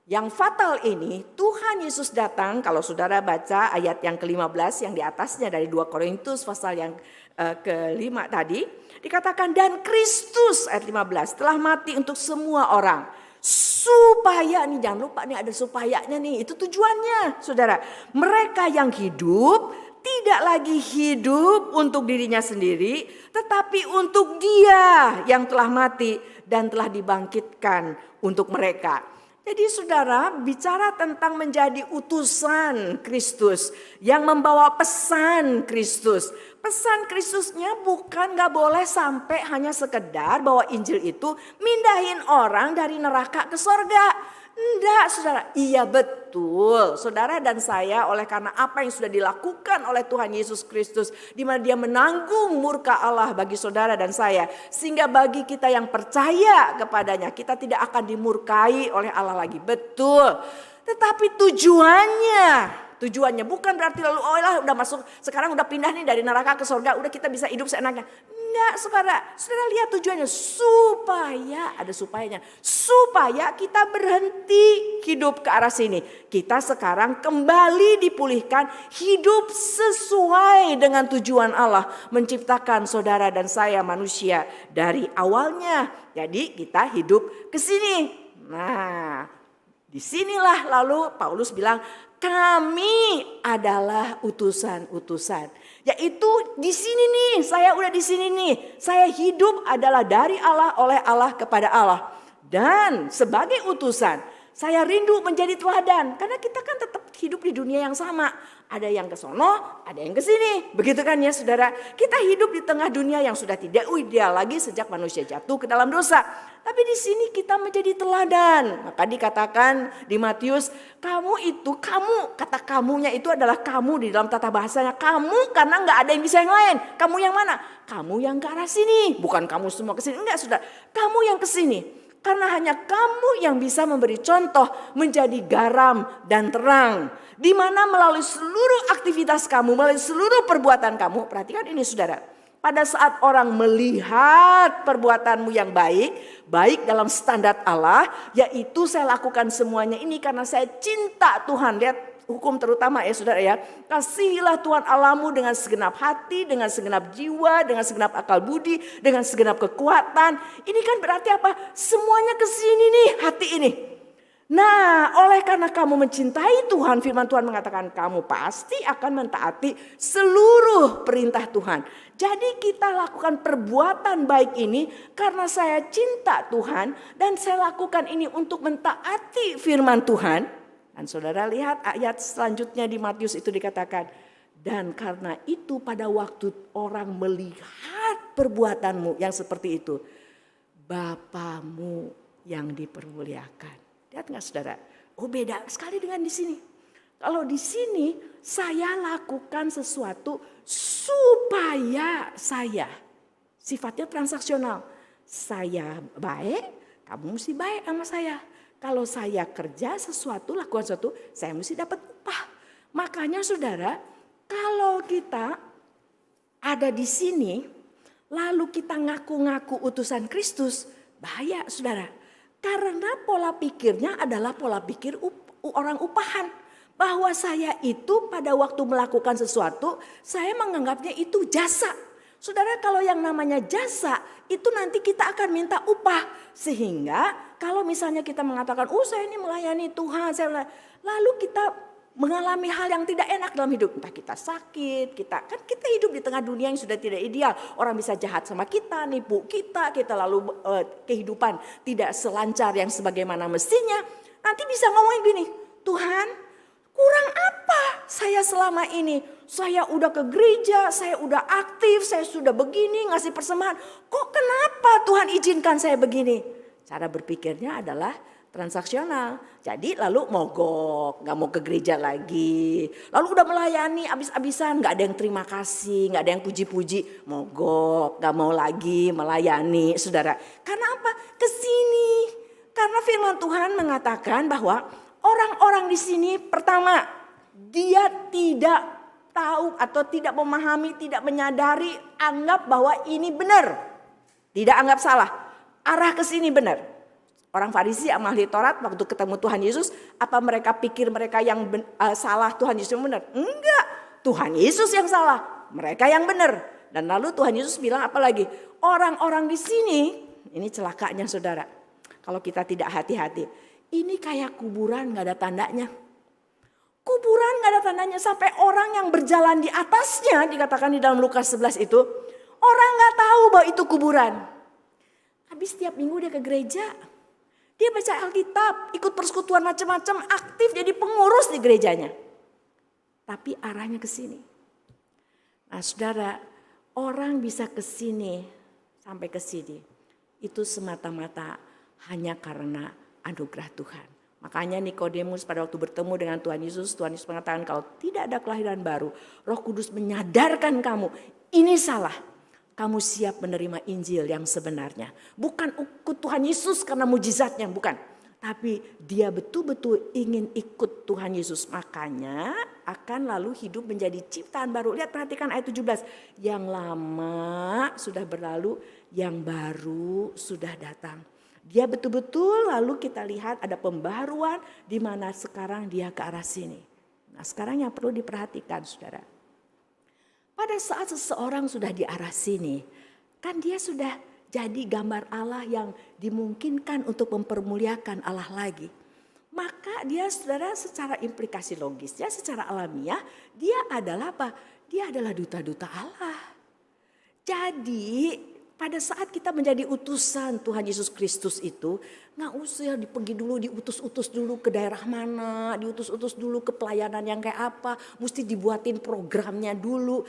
Yang fatal ini Tuhan Yesus datang, kalau saudara baca ayat yang ke-15 yang di atasnya dari 2 Korintus pasal yang ke-5 tadi. Dikatakan dan Kristus ayat 15 telah mati untuk semua orang. Supaya, nih jangan lupa nih ada supayanya nih, itu tujuannya saudara. Mereka yang hidup tidak lagi hidup untuk dirinya sendiri, tetapi untuk Dia yang telah mati dan telah dibangkitkan untuk mereka. Jadi saudara bicara tentang menjadi utusan Kristus yang membawa pesan Kristus. Pesan Kristusnya bukan gak boleh sampai hanya sekedar bahwa Injil itu mindahin orang dari neraka ke sorga. Enggak saudara, iya betul. Saudara dan saya oleh karena apa yang sudah dilakukan oleh Tuhan Yesus Kristus. Di mana Dia menanggung murka Allah bagi saudara dan saya. Sehingga bagi kita yang percaya kepadanya, kita tidak akan dimurkai oleh Allah lagi. Betul. Tetapi tujuannya bukan berarti lalu oh lah udah masuk, sekarang udah pindah nih dari neraka ke surga, udah kita bisa hidup seenaknya. Enggak saudara lihat tujuannya supaya, ada supayanya, supaya kita berhenti hidup ke arah sini. Kita sekarang kembali dipulihkan hidup sesuai dengan tujuan Allah menciptakan saudara dan saya manusia dari awalnya. Jadi kita hidup ke sini. Nah, disinilah lalu Paulus bilang kami adalah utusan-utusan. Yaitu di sini nih, saya udah di sini nih. Saya hidup adalah dari Allah, oleh Allah, kepada Allah. Dan sebagai utusan, saya rindu menjadi teladan. Karena kita kan tetap hidup di dunia yang sama. Ada yang ke sono, ada yang ke sini. Begitu kan ya saudara. Kita hidup di tengah dunia yang sudah tidak ideal lagi sejak manusia jatuh ke dalam dosa. Tapi di sini kita menjadi teladan. Maka dikatakan di Matius, kamu, kata kamunya itu adalah kamu di dalam tata bahasanya. Kamu karena nggak ada yang bisa yang lain. Kamu yang mana? Kamu yang ke arah sini. Bukan kamu semua ke sini. Enggak saudara. Kamu yang ke sini. Karena hanya kamu yang bisa memberi contoh menjadi garam dan terang. Di mana melalui seluruh aktivitas kamu, melalui seluruh perbuatan kamu. Perhatikan ini saudara. Pada saat orang melihat perbuatanmu yang baik dalam standar Allah. Yaitu saya lakukan semuanya ini karena saya cinta Tuhan. Lihat hukum terutama ya saudara ya. Kasihilah Tuhan Allahmu dengan segenap hati, dengan segenap jiwa, dengan segenap akal budi, dengan segenap kekuatan. Ini kan berarti apa? Semuanya ke sini nih, hati ini. Nah, oleh karena kamu mencintai Tuhan, firman Tuhan mengatakan kamu pasti akan mentaati seluruh perintah Tuhan. Jadi kita lakukan perbuatan baik ini karena saya cinta Tuhan dan saya lakukan ini untuk mentaati firman Tuhan. Dan saudara lihat ayat selanjutnya di Matius itu dikatakan, dan karena itu pada waktu orang melihat perbuatanmu yang seperti itu, Bapamu yang dipermuliakan. Lihat nggak saudara? Oh beda sekali dengan di sini. Kalau di sini saya lakukan sesuatu supaya saya, sifatnya transaksional. Saya baik, kamu mesti baik sama saya. Kalau saya kerja sesuatu, lakukan sesuatu, saya mesti dapat upah. Makanya saudara, kalau kita ada di sini, lalu kita ngaku-ngaku utusan Kristus, bahaya saudara. Karena pola pikirnya adalah pola pikir orang upahan. Bahwa saya itu pada waktu melakukan sesuatu, saya menganggapnya itu jasa. Saudara kalau yang namanya jasa, itu nanti kita akan minta upah. Sehingga kalau misalnya kita mengatakan, saya ini melayani Tuhan. Lalu kita mengalami hal yang tidak enak dalam hidup. Entah kita sakit, kita hidup di tengah dunia yang sudah tidak ideal. Orang bisa jahat sama kita, nipu kita lalu kehidupan tidak selancar yang sebagaimana mestinya. Nanti bisa ngomongin gini, Tuhan kurang apa saya selama ini? Saya udah ke gereja, saya udah aktif, saya sudah begini ngasih persembahan. Kok kenapa Tuhan izinkan saya begini? Cara berpikirnya adalah transaksional. Jadi lalu mogok, gak mau ke gereja lagi. Lalu udah melayani abis-abisan, gak ada yang terima kasih, gak ada yang puji-puji. Mogok, gak mau lagi melayani saudara. Karena apa? Kesini. Karena firman Tuhan mengatakan bahwa orang-orang di sini pertama, dia tidak tahu atau tidak memahami, tidak menyadari, anggap bahwa ini benar. Tidak anggap salah, arah ke sini benar. Orang Farisi sama ahli Taurat waktu ketemu Tuhan Yesus, apa mereka pikir mereka yang salah, Tuhan Yesus yang benar? Enggak, Tuhan Yesus yang salah, mereka yang benar. Dan lalu Tuhan Yesus bilang apa lagi? Orang-orang di sini, ini celakanya saudara, kalau kita tidak hati-hati, ini kayak kuburan gak ada tandanya. Kuburan gak ada tandanya, sampai orang yang berjalan di atasnya, dikatakan di dalam Lukas 11 itu, orang gak tahu bahwa itu kuburan. Habis tiap minggu dia ke gereja, dia baca Alkitab, ikut persekutuan macam-macam, aktif jadi pengurus di gerejanya. Tapi arahnya ke sini. Nah saudara, orang bisa ke sini sampai ke sini. Itu semata-mata hanya karena anugerah Tuhan. Makanya Nikodemus pada waktu bertemu dengan Tuhan Yesus mengatakan kalau tidak ada kelahiran baru, Roh Kudus menyadarkan kamu, ini salah. Kamu siap menerima Injil yang sebenarnya. Bukan ikut Tuhan Yesus karena mujizatnya, bukan. Tapi dia betul-betul ingin ikut Tuhan Yesus. Makanya akan lalu hidup menjadi ciptaan baru. Lihat, perhatikan ayat 17. Yang lama sudah berlalu, yang baru sudah datang. Dia betul-betul lalu kita lihat ada pembaruan di mana sekarang dia ke arah sini. Nah sekarang yang perlu diperhatikan saudara. Pada saat seseorang sudah di arah sini, kan dia sudah jadi gambar Allah yang dimungkinkan untuk mempermuliakan Allah lagi. Maka dia saudara secara implikasi logisnya, secara alamiah, dia adalah apa? Dia adalah duta-duta Allah. Jadi pada saat kita menjadi utusan Tuhan Yesus Kristus itu, nggak usah pergi dulu diutus-utus dulu ke daerah mana, diutus-utus dulu ke pelayanan yang kayak apa, mesti dibuatin programnya dulu.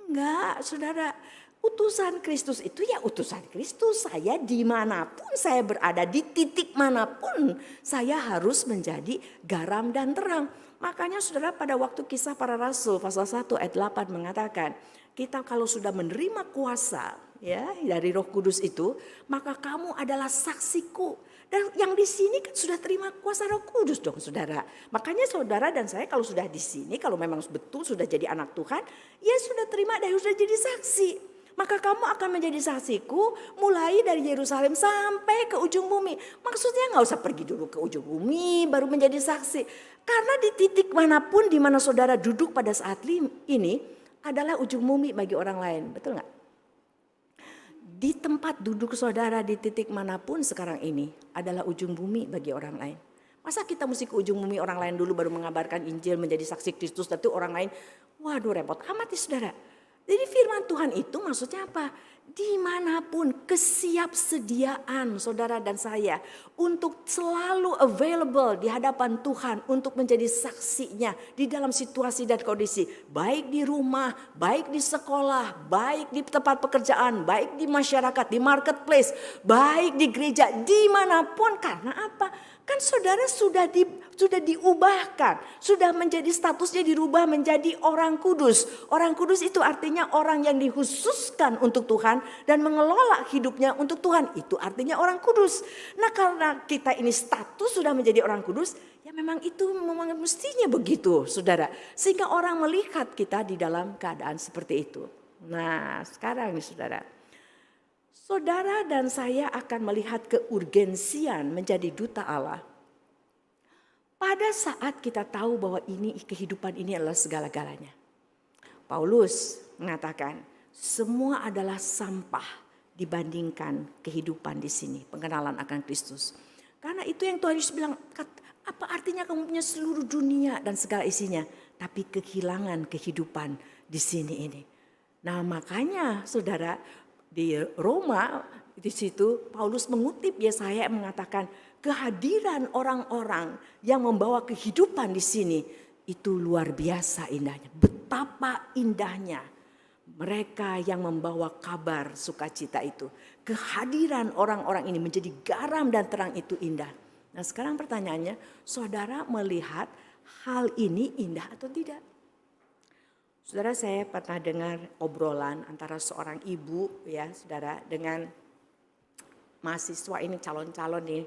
Enggak, saudara. Utusan Kristus itu ya utusan Kristus. Saya dimanapun saya berada, di titik manapun saya harus menjadi garam dan terang. Makanya saudara pada waktu Kisah Para Rasul pasal 1 ayat 8 mengatakan, kita kalau sudah menerima kuasa ya dari Roh Kudus itu, maka kamu adalah saksiku. Dan yang di sini kan sudah terima kuasa Roh Kudus dong saudara. Makanya saudara dan saya kalau sudah di sini, kalau memang betul sudah jadi anak Tuhan, ya sudah terima dan sudah jadi saksi. Maka kamu akan menjadi saksiku mulai dari Yerusalem sampai ke ujung bumi. Maksudnya gak usah pergi dulu ke ujung bumi baru menjadi saksi. Karena di titik manapun di mana saudara duduk pada saat ini adalah ujung bumi bagi orang lain. Betul gak? Di tempat duduk saudara di titik manapun sekarang ini adalah ujung bumi bagi orang lain. Masa kita mesti ke ujung bumi orang lain dulu baru mengabarkan Injil menjadi saksi Kristus. Tentu orang lain, waduh repot amat ya saudara. Jadi firman Tuhan itu maksudnya apa? Dimanapun kesiapsediaan saudara dan saya untuk selalu available di hadapan Tuhan untuk menjadi saksinya di dalam situasi dan kondisi. Baik di rumah, baik di sekolah, baik di tempat pekerjaan, baik di masyarakat, di marketplace, baik di gereja, dimanapun. Karena apa? Kan saudara sudah diubahkan, sudah menjadi statusnya dirubah menjadi orang kudus. Orang kudus itu artinya orang yang dikhususkan untuk Tuhan dan mengelola hidupnya untuk Tuhan. Itu artinya orang kudus. Nah karena kita ini status sudah menjadi orang kudus, ya memang itu memang mestinya begitu saudara. Sehingga orang melihat kita di dalam keadaan seperti itu. Nah sekarang nih saudara. Saudara dan saya akan melihat keurgensian menjadi duta Allah. Pada saat kita tahu bahwa kehidupan ini adalah segala-galanya. Paulus mengatakan semua adalah sampah dibandingkan kehidupan di sini. Pengenalan akan Kristus. Karena itu yang Tuhan Yesus bilang, apa artinya kamu punya seluruh dunia dan segala isinya. Tapi kehilangan kehidupan di sini ini. Nah makanya saudara, di Roma di situ Paulus mengutip Yesaya mengatakan kehadiran orang-orang yang membawa kehidupan di sini itu luar biasa indahnya. Betapa indahnya mereka yang membawa kabar sukacita itu. Kehadiran orang-orang ini menjadi garam dan terang itu indah. Nah sekarang pertanyaannya, saudara melihat hal ini indah atau tidak? Saudara, saya pernah dengar obrolan antara seorang ibu ya saudara dengan mahasiswa ini calon-calon nih.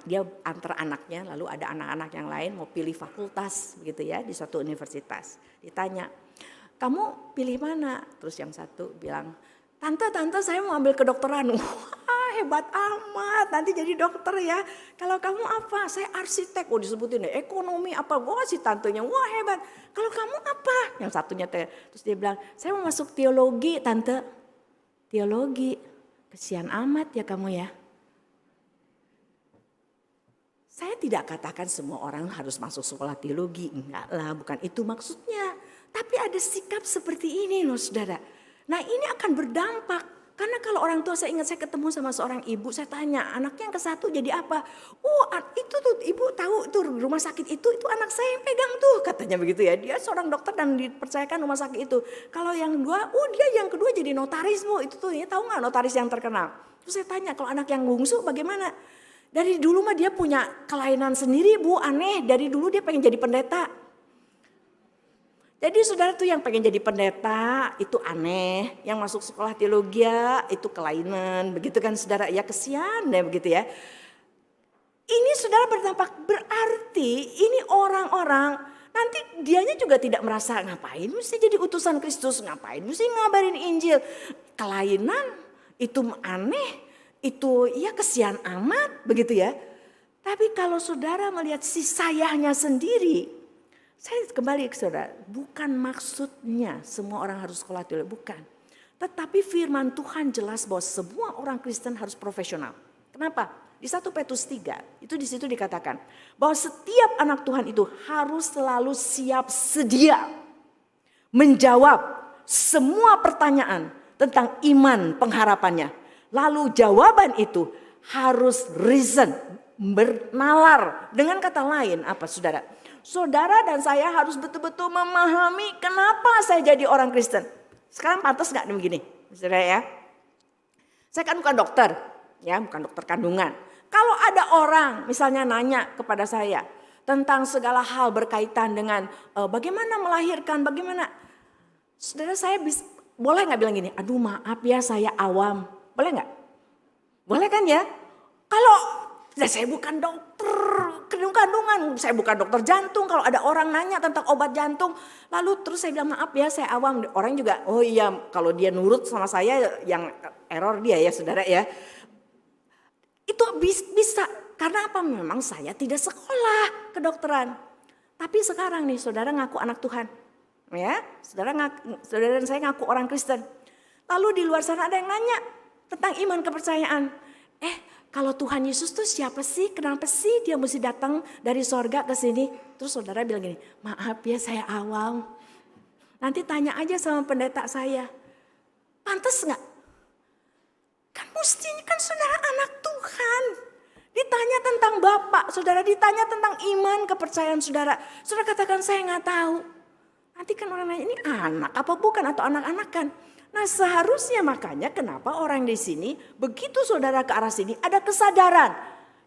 Dia antar anaknya, lalu ada anak-anak yang lain mau pilih fakultas gitu ya di suatu universitas. Ditanya, kamu pilih mana? Terus yang satu bilang, tante saya mau ambil kedokteran. Wah hebat amat, nanti jadi dokter ya. Kalau kamu apa? Saya arsitek. Oh disebutin deh, ekonomi apa? Wah si tantenya, wah hebat. Kalau kamu apa? Yang satunya terus dia bilang, saya mau masuk teologi tante. Teologi, kesian amat ya kamu ya. Saya tidak katakan semua orang harus masuk sekolah teologi, enggak lah, bukan itu maksudnya. Tapi ada sikap seperti ini loh saudara. Nah ini akan berdampak. Karena kalau orang tua, saya ingat saya ketemu sama seorang ibu, saya tanya anaknya yang ke-1 jadi apa? Oh itu tuh ibu tahu tuh rumah sakit itu anak saya yang pegang tuh, katanya begitu ya. Dia seorang dokter dan dipercayakan rumah sakit itu. Kalau yang 2, dia yang kedua jadi notaris bu, itu tuh ya tahu nggak notaris yang terkenal? Terus saya tanya kalau anak yang bungsu bagaimana? Dari dulu mah dia punya kelainan sendiri bu, aneh. Dari dulu dia pengen jadi pendeta. Jadi saudara tuh yang pengen jadi pendeta itu aneh, yang masuk sekolah teologi itu kelainan, begitu kan saudara, ya kesian deh begitu ya. Ini saudara berdampak, berarti ini orang-orang nanti dianya juga tidak merasa ngapain mesti jadi utusan Kristus, ngapain mesti ngabarin Injil. Kelainan itu aneh, itu ya kesian amat begitu ya. Tapi kalau saudara melihat si sayahnya sendiri, saya kembali ke saudara, bukan maksudnya semua orang harus sekolah teologi, bukan. Tetapi firman Tuhan jelas bahwa semua orang Kristen harus profesional. Kenapa? Di 1 Petrus 3, itu di situ dikatakan bahwa setiap anak Tuhan itu harus selalu siap sedia menjawab semua pertanyaan tentang iman pengharapannya. Lalu jawaban itu harus reason, bernalar. Dengan kata lain apa saudara? Saudara dan saya harus betul-betul memahami kenapa saya jadi orang Kristen. Sekarang pantas gak begini, saudara ya? Saya kan bukan dokter, ya bukan dokter kandungan. Kalau ada orang misalnya nanya kepada saya tentang segala hal berkaitan dengan bagaimana melahirkan, bagaimana. Saudara saya boleh gak bilang gini, aduh maaf ya saya awam. Boleh gak? Boleh kan ya? Kalau saya bukan dokter kandungan, saya bukan dokter jantung. Kalau ada orang nanya tentang obat jantung, lalu terus saya bilang maaf ya saya awam. Orang juga oh iya kalau dia nurut sama saya yang error dia ya saudara ya. Itu bisa karena apa? Memang saya tidak sekolah kedokteran. Tapi sekarang nih saudara ngaku anak Tuhan. Ya, saudara dan saya ngaku orang Kristen. Lalu di luar sana ada yang nanya tentang iman kepercayaan. Kalau Tuhan Yesus tuh siapa sih? Kenapa sih dia mesti datang dari sorga ke sini? Terus saudara bilang gini, maaf ya saya awam. Nanti tanya aja sama pendeta saya. Pantas gak? Kan mestinya kan saudara anak Tuhan. Ditanya tentang Bapak, saudara ditanya tentang iman kepercayaan saudara. Saudara katakan saya gak tahu. Nanti kan orang nanya ini anak apa bukan atau anak-anakan. Nah seharusnya makanya kenapa orang di sini begitu saudara ke arah sini ada kesadaran.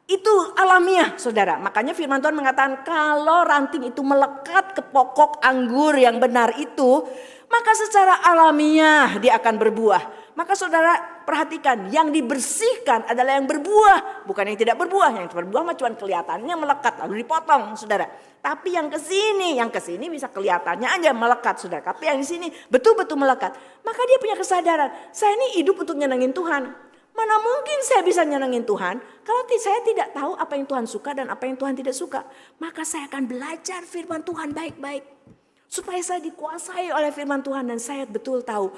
Itu alamiah saudara. Makanya firman Tuhan mengatakan kalau ranting itu melekat ke pokok anggur yang benar itu. Maka secara alamiah dia akan berbuah. Maka saudara perhatikan yang dibersihkan adalah yang berbuah. Bukan yang tidak berbuah. Yang berbuah mah cuma kelihatannya melekat lalu dipotong saudara. Tapi yang kesini bisa kelihatannya aja melekat saudara. Tapi yang di sini betul-betul melekat. Maka dia punya kesadaran. Saya ini hidup untuk nyenengin Tuhan. Mana mungkin saya bisa nyenengin Tuhan kalau saya tidak tahu apa yang Tuhan suka dan apa yang Tuhan tidak suka. Maka saya akan belajar firman Tuhan baik-baik. Supaya saya dikuasai oleh firman Tuhan dan saya betul tahu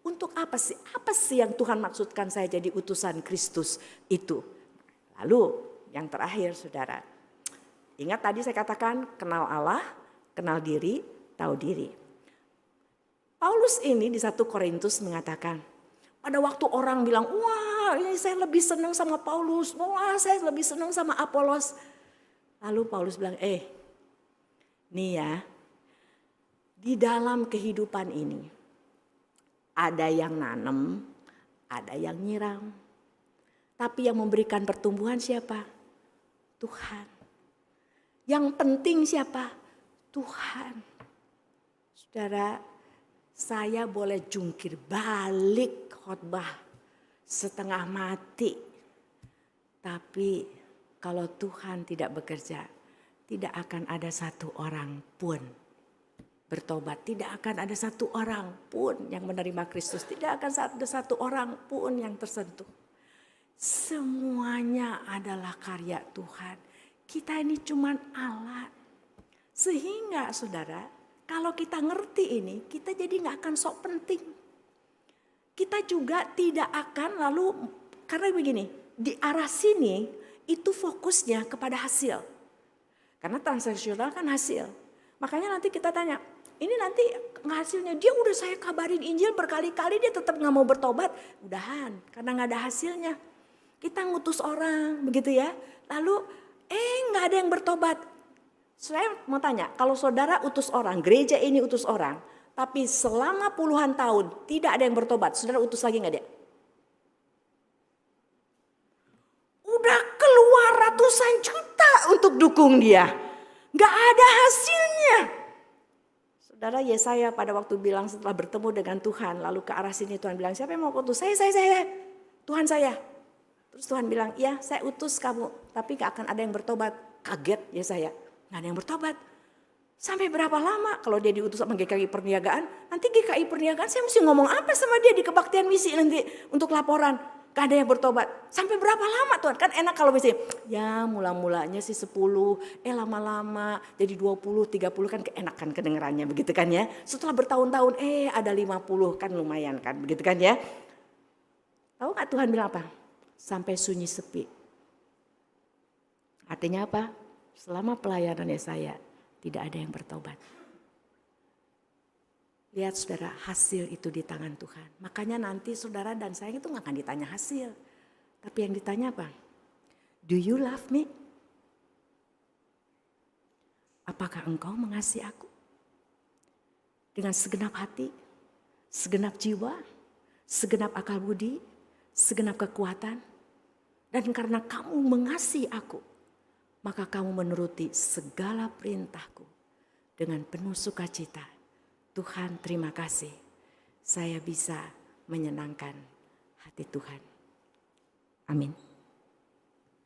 untuk apa sih yang Tuhan maksudkan saya jadi utusan Kristus itu. Lalu yang terakhir saudara. Ingat tadi saya katakan kenal Allah, kenal diri, tahu diri. Paulus ini di 1 Korintus mengatakan, pada waktu orang bilang, wah ini saya lebih senang sama Paulus, wah saya lebih senang sama Apolos. Lalu Paulus bilang, nih ya, di dalam kehidupan ini ada yang nanam, ada yang nyiram. Tapi yang memberikan pertumbuhan siapa? Tuhan. Yang penting siapa? Tuhan. Saudara, saya boleh jungkir balik khotbah setengah mati. Tapi kalau Tuhan tidak bekerja, tidak akan ada satu orang pun bertobat. Tidak akan ada satu orang pun yang menerima Kristus. Tidak akan ada satu orang pun yang tersentuh. Semuanya adalah karya Tuhan. Kita ini cuman alat. Sehingga saudara, kalau kita ngerti ini, kita jadi gak akan sok penting. Kita juga tidak akan lalu, karena begini, di arah sini itu fokusnya kepada hasil. Karena transaksional kan hasil. Makanya nanti kita tanya, ini nanti hasilnya dia udah saya kabarin Injil berkali-kali dia tetap gak mau bertobat. Udahan, karena gak ada hasilnya. Kita ngutus orang begitu ya, lalu gak ada yang bertobat. Saya mau tanya, kalau saudara utus orang, gereja ini utus orang, tapi selama puluhan tahun tidak ada yang bertobat, saudara utus lagi gak dia? Udah keluar ratusan juta untuk dukung dia, gak ada hasilnya. Saudara Yesaya pada waktu bilang setelah bertemu dengan Tuhan, lalu ke arah sini Tuhan bilang, siapa yang mau utus? Saya, Tuhan saya. Terus Tuhan bilang, iya saya utus kamu, tapi gak akan ada yang bertobat. Kaget Yesaya, gak ada yang bertobat. Sampai berapa lama kalau dia diutus sama GKI Perniagaan, nanti GKI Perniagaan saya mesti ngomong apa sama dia di kebaktian misi nanti untuk laporan. Gak ada yang bertobat. Sampai berapa lama Tuhan? Kan enak kalau misalnya, ya mula-mulanya sih 10, lama-lama jadi 20, 30 kan keenakan kedengerannya begitu kan ya. Setelah bertahun-tahun ada 50 kan lumayan kan begitu kan ya. Tahu gak Tuhan bilang apa? Sampai sunyi sepi. Artinya apa? Selama pelayanannya saya tidak ada yang bertobat. Lihat saudara, hasil itu di tangan Tuhan. Makanya nanti saudara dan saya itu gak akan ditanya hasil. Tapi yang ditanya apa? Do you love me? Apakah engkau mengasihi aku? Dengan segenap hati, segenap jiwa, segenap akal budi, segenap kekuatan. Dan karena kamu mengasihi aku, maka kamu menuruti segala perintahku dengan penuh sukacita. Tuhan terima kasih, saya bisa menyenangkan hati Tuhan. Amin.